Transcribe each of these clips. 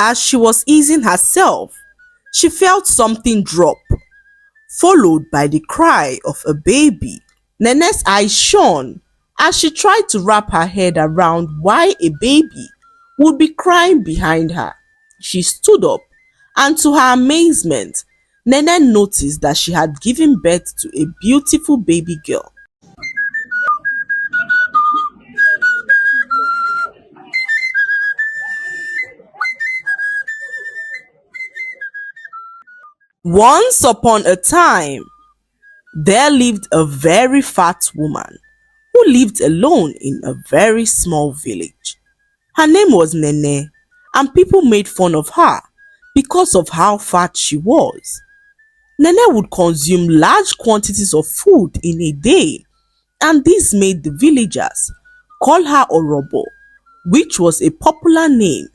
As she was easing herself, she felt something drop, followed by the cry of a baby. Nene's eyes shone as she tried to wrap her head around why a baby would be crying behind her. She stood up, and to her amazement, Nene noticed that she had given birth to a beautiful baby girl. Once upon a time, there lived a very fat woman who lived alone in a very small village. Her name was Nene, and people made fun of her because of how fat she was. Nene would consume large quantities of food in a day, and this made the villagers call her Orobo, which was a popular name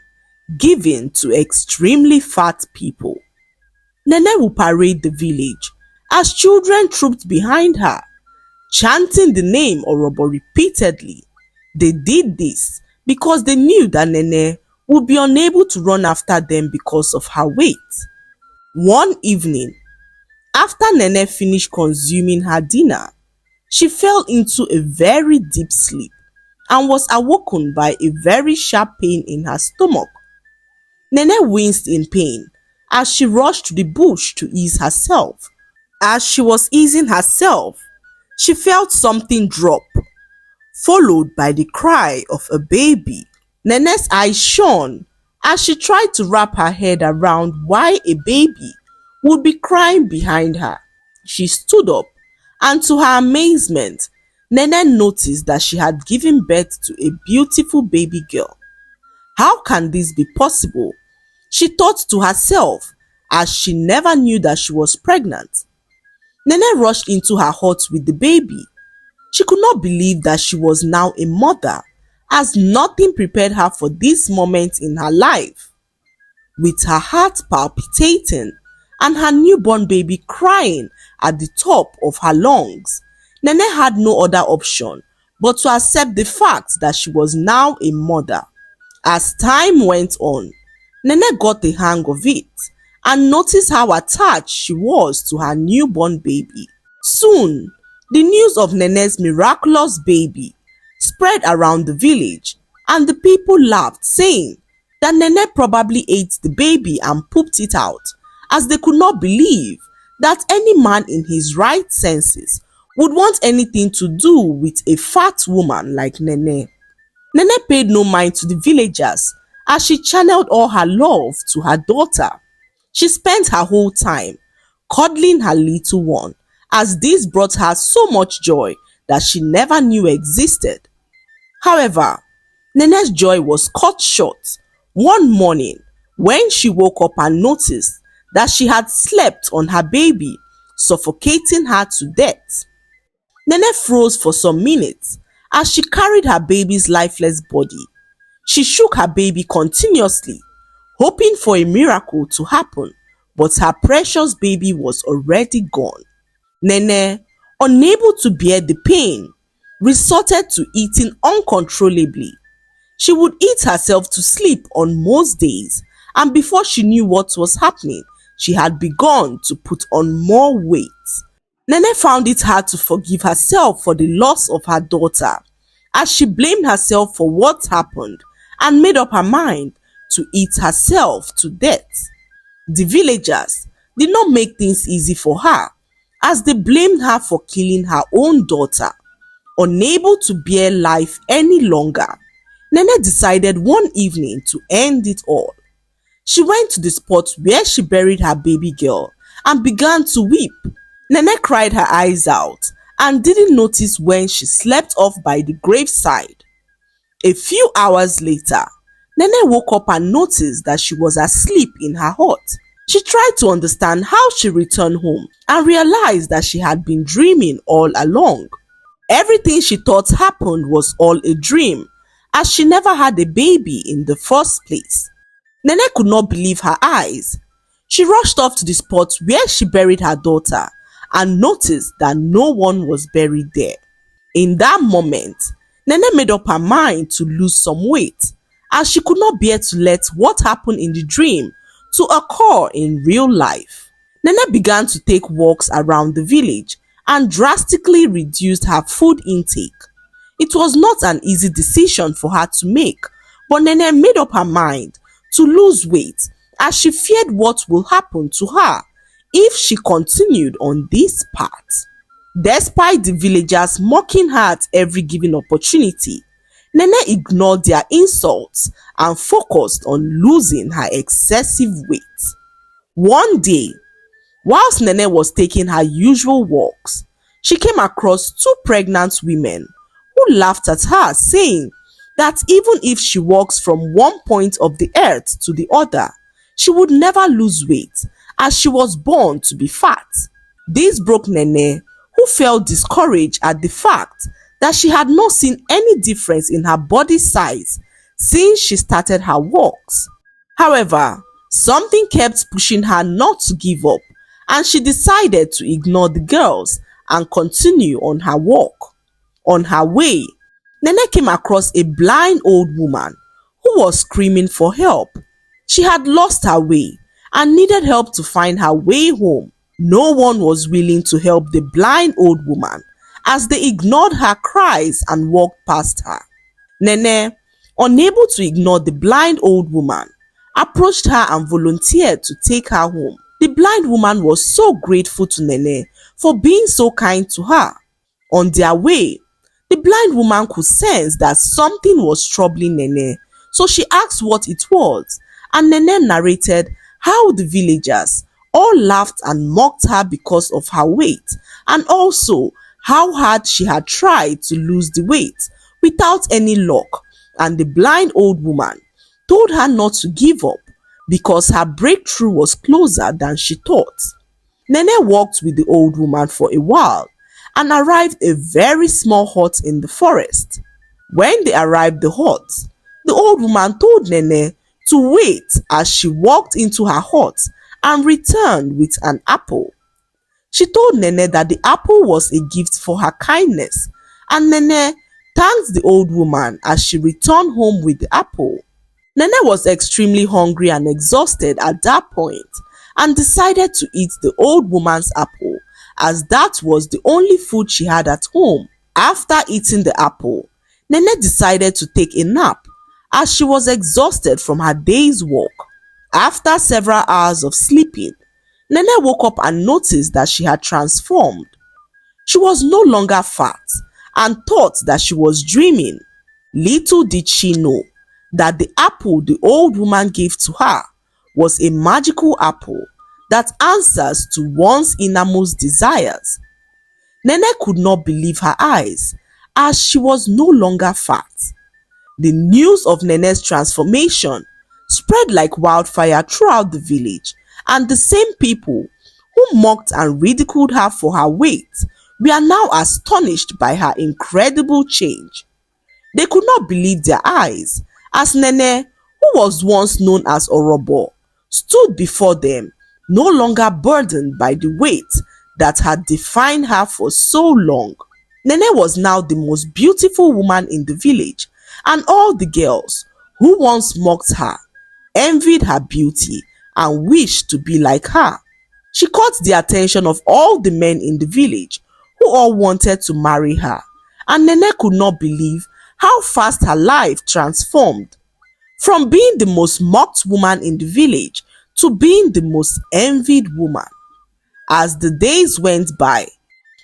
given to extremely fat people. Nene would parade the village as children trooped behind her, chanting the name Orobo repeatedly. They did this because they knew that Nene would be unable to run after them because of her weight. One evening, after Nene finished consuming her dinner, she fell into a very deep sleep and was awoken by a very sharp pain in her stomach. Nene winced in pain as she rushed to the bush to ease herself. As she was easing herself, she felt something drop, followed by the cry of a baby. Nene's eyes shone as she tried to wrap her head around why a baby would be crying behind her. She stood up, and to her amazement, Nene noticed that she had given birth to a beautiful baby girl. How can this be possible? She thought to herself, as she never knew that she was pregnant. Nene rushed into her hut with the baby. She could not believe that she was now a mother, as nothing prepared her for this moment in her life. With her heart palpitating and her newborn baby crying at the top of her lungs, Nene had no other option but to accept the fact that she was now a mother. As time went on, Nene got the hang of it and noticed how attached she was to her newborn baby. Soon, the news of Nene's miraculous baby spread around the village, and the people laughed, saying that Nene probably ate the baby and pooped it out, as they could not believe that any man in his right senses would want anything to do with a fat woman like Nene. Nene paid no mind to the villagers as she channeled all her love to her daughter. She spent her whole time cuddling her little one, as this brought her so much joy that she never knew existed. However, Nene's joy was cut short one morning when she woke up and noticed that she had slept on her baby, suffocating her to death. Nene froze for some minutes as she carried her baby's lifeless body. She shook her baby continuously, hoping for a miracle to happen, but her precious baby was already gone. Nene, unable to bear the pain, resorted to eating uncontrollably. She would eat herself to sleep on most days, and before she knew what was happening, she had begun to put on more weight. Nene found it hard to forgive herself for the loss of her daughter, as she blamed herself for what happened and made up her mind to eat herself to death. The villagers did not make things easy for her, as they blamed her for killing her own daughter. Unable to bear life any longer, Nene decided one evening to end it all. She went to the spot where she buried her baby girl and began to weep. Nene cried her eyes out and didn't notice when she slept off by the graveside. A few hours later, Nene woke up and noticed that she was asleep in her hut. She tried to understand how she returned home and realized that she had been dreaming all along. Everything she thought happened was all a dream, as she never had a baby in the first place. Nene could not believe her eyes. She rushed off to the spot where she buried her daughter and noticed that no one was buried there. In that moment, Nene made up her mind to lose some weight, as she could not bear to let what happened in the dream to occur in real life. Nene began to take walks around the village and drastically reduced her food intake. It was not an easy decision for her to make, but Nene made up her mind to lose weight as she feared what will happen to her if she continued on this path. Despite the villagers mocking her at every given opportunity, Nene ignored their insults and focused on losing her excessive weight. One day, whilst Nene was taking her usual walks, she came across two pregnant women who laughed at her, saying that even if she walks from one point of the earth to the other, she would never lose weight as she was born to be fat. This broke Nene, who felt discouraged at the fact that she had not seen any difference in her body size since she started her walks. However, something kept pushing her not to give up, and she decided to ignore the girls and continue on her walk. On her way, Nene came across a blind old woman who was screaming for help. She had lost her way and needed help to find her way home. No one was willing to help the blind old woman as they ignored her cries and walked past her. Nene, unable to ignore the blind old woman, approached her and volunteered to take her home. The blind woman was so grateful to Nene for being so kind to her. On their way, the blind woman could sense that something was troubling Nene, so she asked what it was, and Nene narrated how the villagers all laughed and mocked her because of her weight, and also how hard she had tried to lose the weight without any luck, and the blind old woman told her not to give up because her breakthrough was closer than she thought. Nene walked with the old woman for a while and arrived a very small hut in the forest. When they arrived the hut, the old woman told Nene to wait as she walked into her hut and returned with an apple. She told Nene that the apple was a gift for her kindness, and Nene thanked the old woman as she returned home with the apple. Nene was extremely hungry and exhausted at that point and decided to eat the old woman's apple as that was the only food she had at home. After eating the apple, Nene decided to take a nap as she was exhausted from her day's walk. After several hours of sleeping, Nene woke up and noticed that she had transformed. She was no longer fat and thought that she was dreaming. Little did she know that the apple the old woman gave to her was a magical apple that answers to one's innermost desires. Nene could not believe her eyes as she was no longer fat. The news of Nene's transformation spread like wildfire throughout the village, and the same people who mocked and ridiculed her for her weight were now astonished by her incredible change. They could not believe their eyes as Nene, who was once known as Orobo, stood before them, no longer burdened by the weight that had defined her for so long. Nene was now the most beautiful woman in the village, and all the girls who once mocked her envied her beauty and wished to be like her. She caught the attention of all the men in the village who all wanted to marry her, and Nene could not believe how fast her life transformed. From being the most mocked woman in the village to being the most envied woman. As the days went by,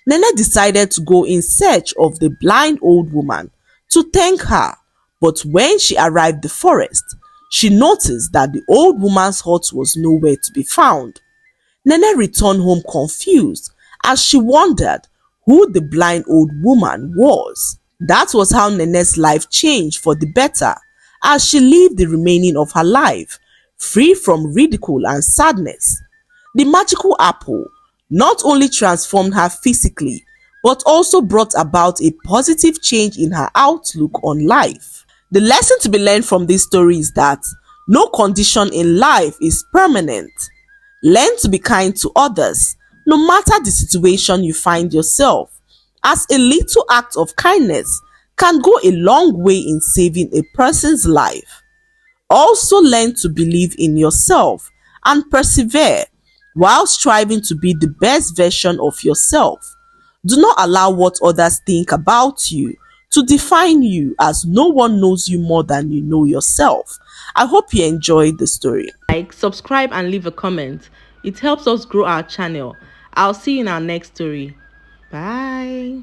Nene decided to go in search of the blind old woman to thank her, but when she arrived the forest, she noticed that the old woman's hut was nowhere to be found. Nene returned home confused as she wondered who the blind old woman was. That was how Nene's life changed for the better as she lived the remaining of her life free from ridicule and sadness. The magical apple not only transformed her physically but also brought about a positive change in her outlook on life. The lesson to be learned from this story is that no condition in life is permanent. Learn to be kind to others, no matter the situation you find yourself, as a little act of kindness can go a long way in saving a person's life. Also learn to believe in yourself and persevere while striving to be the best version of yourself. Do not allow what others think about you to define you, as no one knows you more than you know yourself. I hope you enjoyed the story. Like, subscribe, and leave a comment. It helps us grow our channel. I'll see you in our next story. Bye.